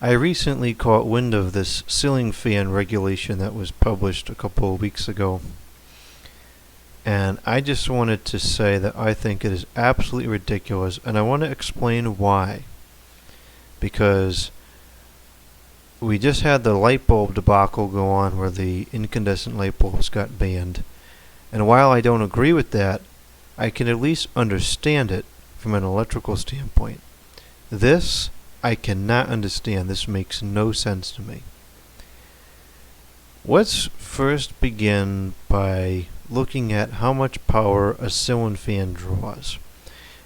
I recently caught wind of this ceiling fan regulation that was published a couple of weeks ago, and I just wanted to say that I think it is absolutely ridiculous, and I want to explain why. Because we just had the light bulb debacle go on where the incandescent light bulbs got banned, and while I don't agree with that, I can at least understand it from an electrical standpoint. This I cannot understand. This makes no sense to me. Let's first begin by looking at how much power a ceiling fan draws.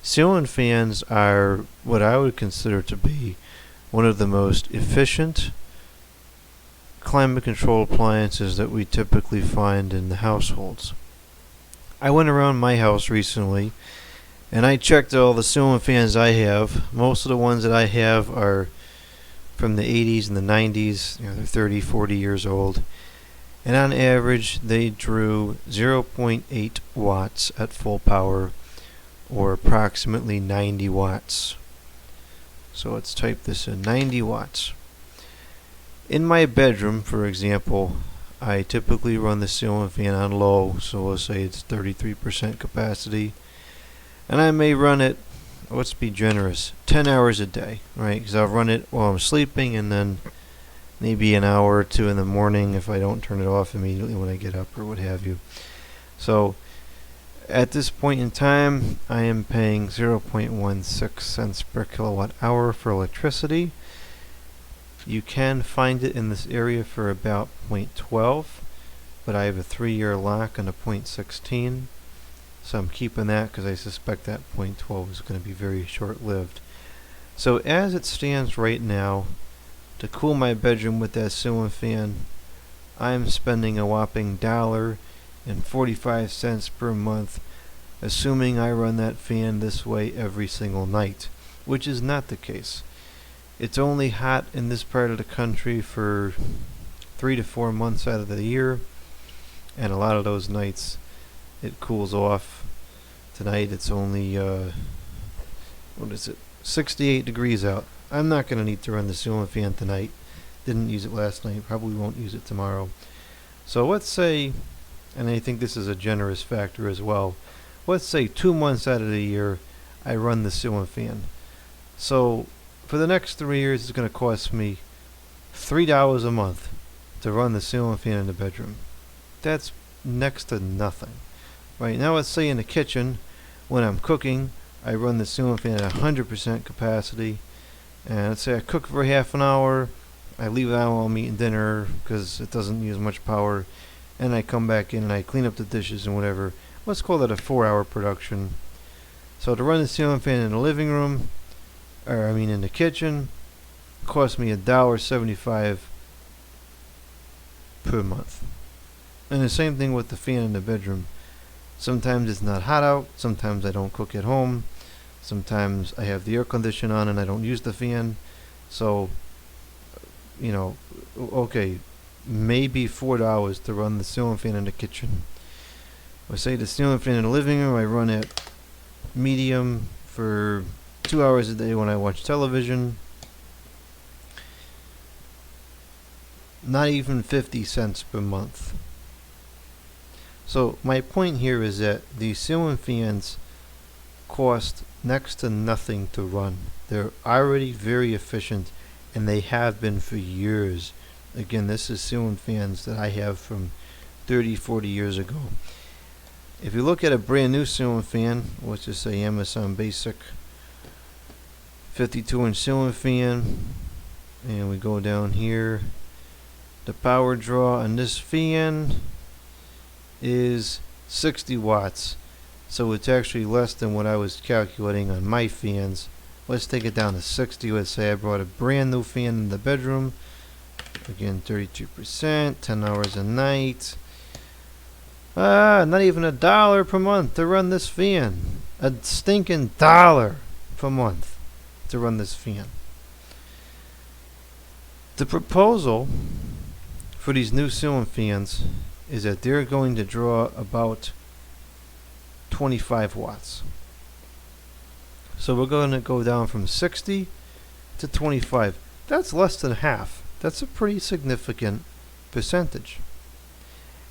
Ceiling fans are what I would consider to be one of the most efficient climate control appliances that we typically find in the households. I went around my house recently and I checked all the ceiling fans I have. Most of the ones that I have are from the 80s and the 90s. They're 30, 40 years old. And on average, they drew 0.8 watts at full power, or approximately 90 watts. So let's type this in, 90 watts. In my bedroom, for example, I typically run the ceiling fan on low, so we'll say it's 33% capacity. And I may run it, let's be generous, 10 hours a day, right? Because I'll run it while I'm sleeping and then maybe an hour or two in the morning if I don't turn it off immediately when I get up or what have you. So at this point in time, I am paying 0.16 cents per kilowatt hour for electricity. You can find it in this area for about 0.12, but I have a 3-year lock on a 0.16. So I'm keeping that because I suspect that 0.12 is going to be very short-lived. So as it stands right now, to cool my bedroom with that ceiling fan, I'm spending a whopping $1.45 per month, assuming I run that fan this way every single night, which is not the case. It's only hot in this part of the country for 3 to 4 months out of the year, and a lot of those nights it cools off. Tonight it's only 68 degrees out. I'm not going to need to run the ceiling fan tonight. Didn't use it last night, probably won't use it tomorrow. So let's say, and I think this is a generous factor as well, let's say 2 months out of the year I run the ceiling fan. So for the next 3 years it's going to cost me $3 a month to run the ceiling fan in the bedroom. That's next to nothing. Right now, let's say in the kitchen, when I'm cooking, I run the ceiling fan at 100% capacity. And let's say I cook for half an hour, I leave it on while I'm eating dinner because it doesn't use much power, and I come back in and I clean up the dishes and whatever. Let's call that a 4-hour production. So to run the ceiling fan in the living room, in the kitchen, cost me $1.75 per month. And the same thing with the fan in the bedroom. Sometimes it's not hot out, sometimes I don't cook at home, sometimes I have the air conditioner on and I don't use the fan. So, okay, maybe $4 to run the ceiling fan in the kitchen. Let's say the ceiling fan in the living room, I run it medium for 2 hours a day when I watch television. Not even 50 cents per month. So my point here is that these ceiling fans cost next to nothing to run. They're already very efficient, and they have been for years. Again, this is ceiling fans that I have from 30, 40 years ago. If you look at a brand new ceiling fan, let's just say Amazon Basic 52-inch ceiling fan, and we go down here, the power draw on this fan is 60 watts, so it's actually less than what I was calculating on my fans. Let's take it down to 60. Let's say I brought a brand new fan in the bedroom, again 32%, 10 hours a night, not even $1 per month to run this fan. A stinking $1 per month to run this fan. The proposal for these new ceiling fans is that they're going to draw about 25 watts. So we're going to go down from 60 to 25. That's less than half. That's a pretty significant percentage.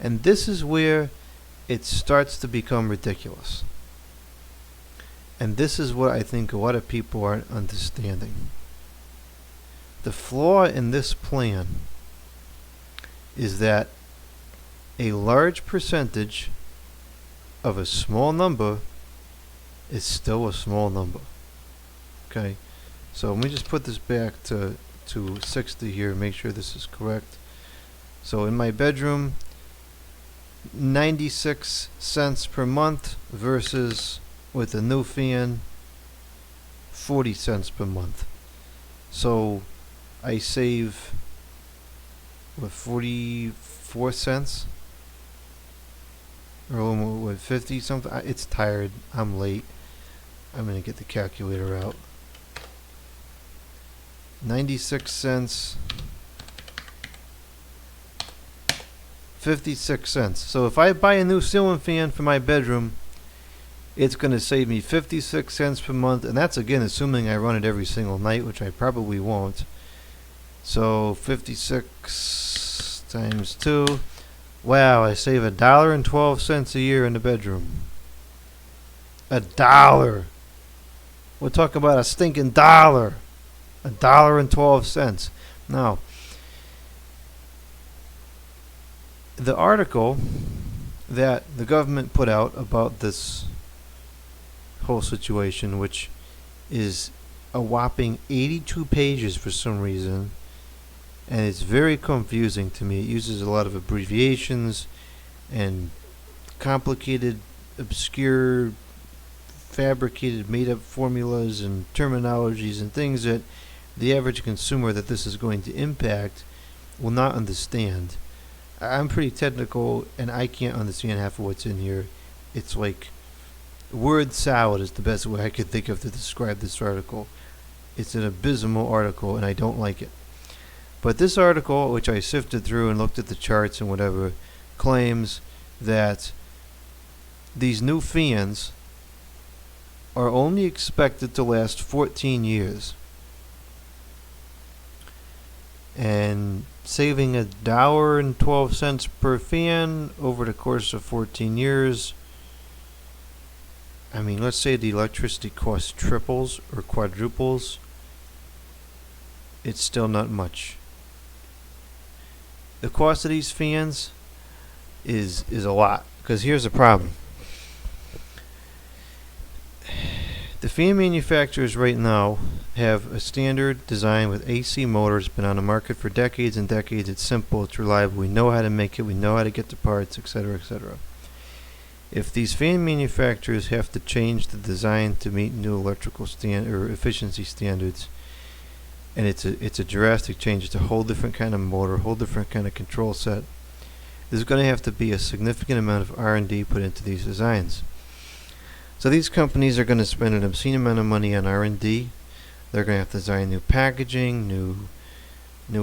And this is where it starts to become ridiculous. And this is what I think a lot of people aren't understanding. The flaw in this plan is that a large percentage of a small number is still a small number. Okay? So let me just put this back to 60 here, make sure this is correct. So in my bedroom, 96 cents per month versus with a new fan 40 cents per month. So I save 44 cents or what, 50 something. It's tired, I'm late, I'm gonna get the calculator out. 96 cents, 56 cents. So if I buy a new ceiling fan for my bedroom, it's going to save me 56 cents per month, and that's again assuming I run it every single night, which I probably won't. So 56 times 2. Wow, I save $1.12 a year in the bedroom. $1. We're talking about a stinking dollar. $1.12. Now, the article that the government put out about this whole situation, which is a whopping 82 pages for some reason, and it's very confusing to me. It uses a lot of abbreviations and complicated, obscure, fabricated, made-up formulas and terminologies and things that the average consumer that this is going to impact will not understand. I'm pretty technical, and I can't understand half of what's in here. It's like word salad is the best way I could think of to describe this article. It's an abysmal article, and I don't like it. But this article, which I sifted through and looked at the charts and whatever, claims that these new fans are only expected to last 14 years. And saving $1.12 per fan over the course of 14 years. I mean, let's say the electricity cost triples or quadruples. It's still not much. The cost of these fans is a lot, because here's the problem. The fan manufacturers right now have a standard design with AC motors, been on the market for decades and decades. It's simple, it's reliable, we know how to make it, we know how to get the parts, etc., etc. If these fan manufacturers have to change the design to meet new electrical or efficiency standards, and it's a drastic change, it's a whole different kind of motor, a whole different kind of control set, there's going to have to be a significant amount of R&D put into these designs. So these companies are going to spend an obscene amount of money on R&D. They're going to have to design new packaging, new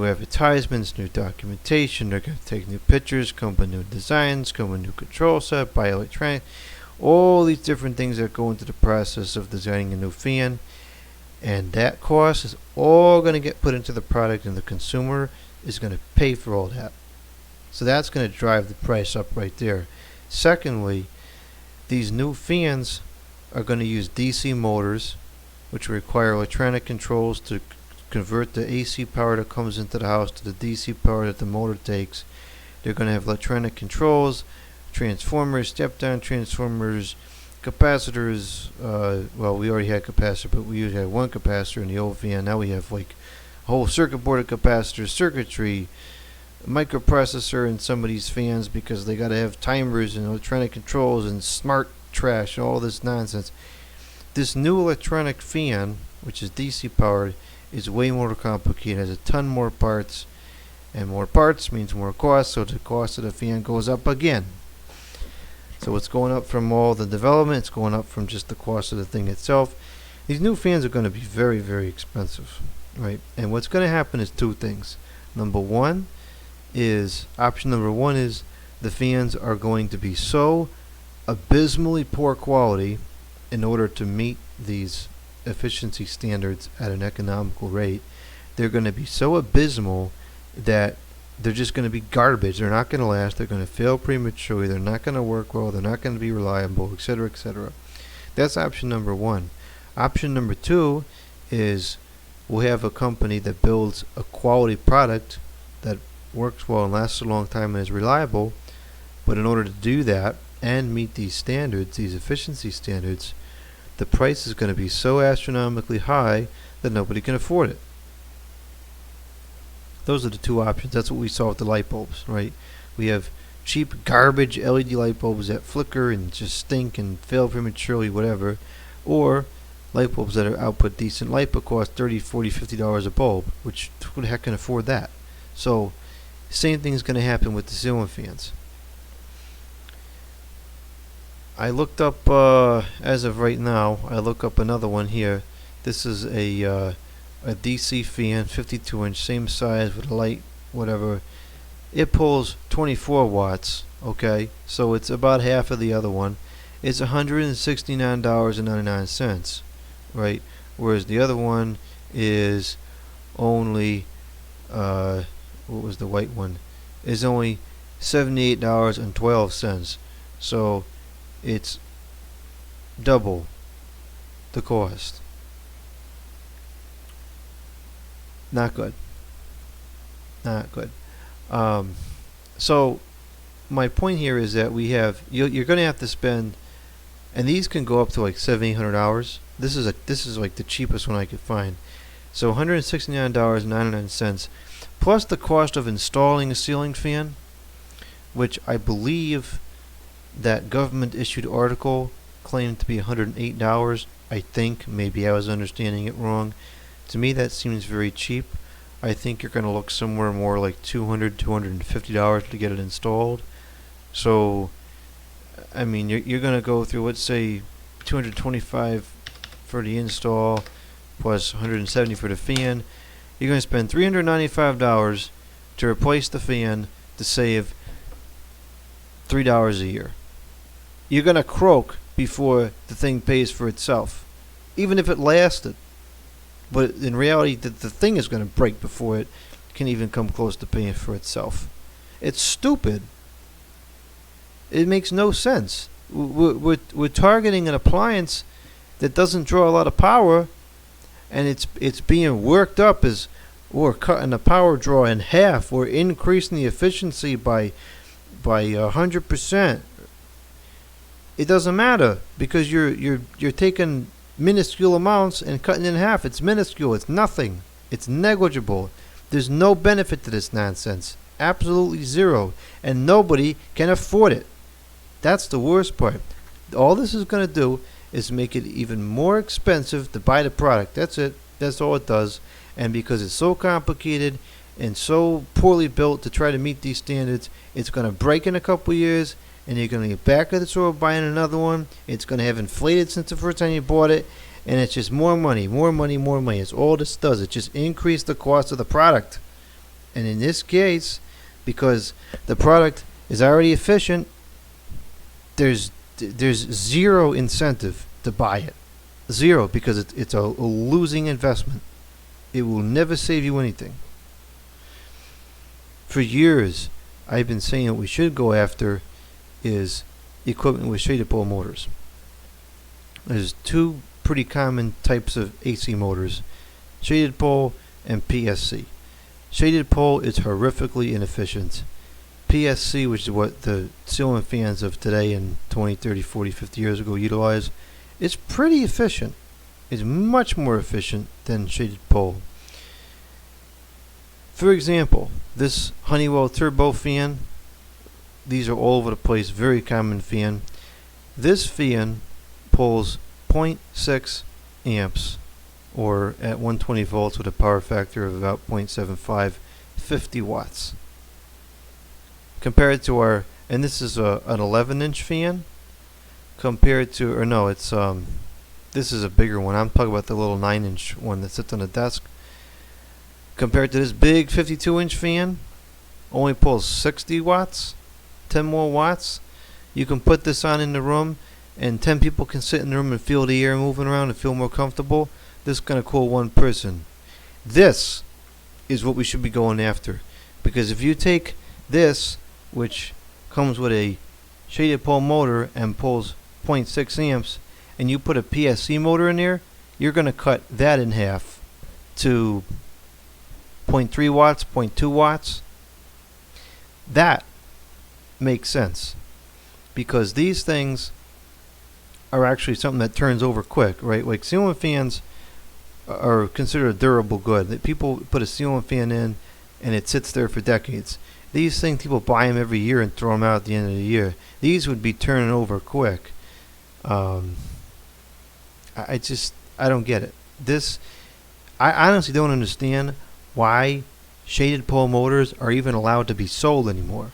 advertisements, new documentation. They're going to take new pictures, come up with new designs, come up with new control set, buy electronic, all these different things that go into the process of designing a new fan. And that cost is all going to get put into the product, and the consumer is going to pay for all that. So that's going to drive the price up right there. Secondly, these new fans are going to use DC motors, which require electronic controls to convert the AC power that comes into the house to the DC power that the motor takes. They're going to have electronic controls, transformers, step-down transformers, capacitors. Well, we already had capacitor, but we usually had one capacitor in the old fan. Now we have like a whole circuit board of capacitors, circuitry, microprocessor in some of these fans, because they got to have timers and electronic controls and smart trash and all this nonsense. This new electronic fan, which is DC powered, is way more complicated, has a ton more parts, and more parts means more cost, so the cost of the fan goes up again. So it's going up from all the development, it's going up from just the cost of the thing itself. These new fans are going to be very, very expensive, right? And what's going to happen is two things. Option number one is the fans are going to be so abysmally poor quality in order to meet these efficiency standards at an economical rate they're going to be so abysmal that they're just going to be garbage. They're not going to last. They're going to fail prematurely. They're not going to work well. They're not going to be reliable, etc., etc. That's option number one. Option number two is we'll have a company that builds a quality product that works well and lasts a long time and is reliable. But in order to do that and meet these standards, these efficiency standards, the price is going to be so astronomically high that nobody can afford it. Those are the two options. That's what we saw with the light bulbs, right? We have cheap garbage LED light bulbs that flicker and just stink and fail prematurely, whatever, or light bulbs that are output decent light but cost $30, $40, $50 a bulb, which who the heck can afford that? So same thing is going to happen with the ceiling fans. I looked up, as of right now, I look up another one here. This is a DC fan, 52 inch, same size with a light, whatever. It pulls 24 watts, okay? So it's about half of the other one. It's $169.99, right? Whereas the other one is only, what was the white one? Is only $78.12. So it's double the cost. Not good. Not good. So my point here is that we have you're going to have to spend, and these can go up to like $700-800. This is like the cheapest one I could find. So $169.99 plus the cost of installing a ceiling fan, which I believe that government issued article claimed to be $108. I think maybe I was understanding it wrong. To me, that seems very cheap. I think you're going to look somewhere more like $200, $250 to get it installed. So, I mean, you're going to go through, let's say, $225 for the install plus $170 for the fan. You're going to spend $395 to replace the fan to save $3 a year. You're going to croak before the thing pays for itself, even if it lasted. But in reality, the thing is going to break before it can even come close to paying for itself. It's stupid. It makes no sense. We're targeting an appliance that doesn't draw a lot of power, and it's being worked up as we're cutting the power draw in half. We're increasing the efficiency by 100%. It doesn't matter because you're taking minuscule amounts and cutting in half. It's minuscule. It's nothing. It's negligible. There's no benefit to this nonsense. Absolutely zero. And nobody can afford it. That's the worst part. All this is going to do is make it even more expensive to buy the product. That's it. That's all it does. And because it's so complicated and so poorly built to try to meet these standards, it's going to break in a couple years, and you're going to get back at the store buying another one. It's going to have inflated since the first time you bought it, and it's just more money, more money, more money. It's all this does. It just increases the cost of the product. And in this case, because the product is already efficient, there's zero incentive to buy it. Zero, because it's a losing investment. It will never save you anything. For years, I've been saying what we should go after is equipment with shaded pole motors. There's two pretty common types of AC motors, shaded pole and PSC. Shaded pole is horrifically inefficient. PSC, which is what the ceiling fans of today and 20, 30, 40, 50 years ago utilized, is pretty efficient. It's much more efficient than shaded pole. For example, this Honeywell turbo fan, these are all over the place, very common fan. This fan pulls 0.6 amps, or at 120 volts with a power factor of about 0.75, 50 watts. Compared to our, and this is an 11-inch fan, compared to, or no, it's this is a bigger one. I'm talking about the little 9-inch one that sits on the desk. Compared to this big 52-inch fan, only pulls 60 watts, 10 more watts. You can put this on in the room, and 10 people can sit in the room and feel the air moving around and feel more comfortable. This is going to cool one person. This is what we should be going after. Because if you take this, which comes with a shaded pole motor and pulls zero point 0.6 amps, and you put a PSC motor in there, you're going to cut that in half to 0.3 watts, 0.2 watts. That makes sense, because these things are actually something that turns over quick, right? Like ceiling fans are considered a durable good. That people put a ceiling fan in and it sits there for decades. These things, people buy them every year and throw them out at the end of the year. These would be turning over quick. I don't get it. I honestly don't understand why shaded pole motors are even allowed to be sold anymore.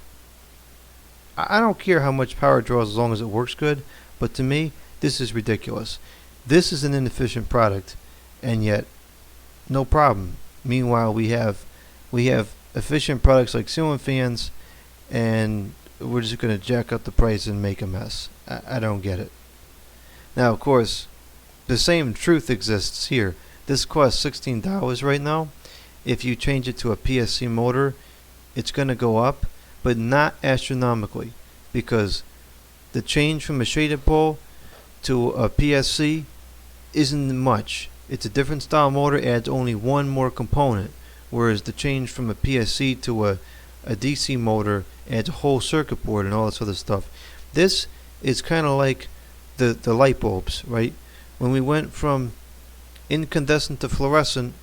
I don't care how much power it draws as long as it works good, but to me, this is ridiculous. This is an inefficient product, and yet, no problem. Meanwhile, we have efficient products like ceiling fans, and we're just going to jack up the price and make a mess. I don't get it. Now, of course, the same truth exists here. This costs $16 right now. If you change it to a PSC motor, it's going to go up, but not astronomically, because the change from a shaded pole to a PSC isn't much. It's a different style motor, adds only one more component, whereas the change from a PSC to a DC motor adds a whole circuit board and all this other stuff. This is kind of like the light bulbs, right? When we went from incandescent to fluorescent,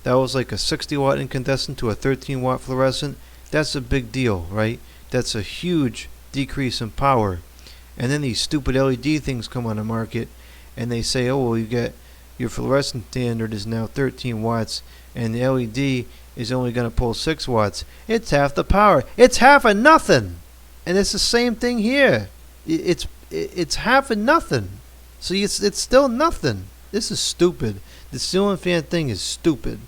that was like a 60 watt incandescent to a 13 watt fluorescent. That's a big deal, right? That's a huge decrease in power. And then these stupid LED things come on the market, and they say, oh, well, you get your fluorescent standard is now 13 watts, and the LED is only going to pull 6 watts. It's half the power. It's half of nothing. And it's the same thing here. It's half of nothing. So it's still nothing. This is stupid. The ceiling fan thing is stupid.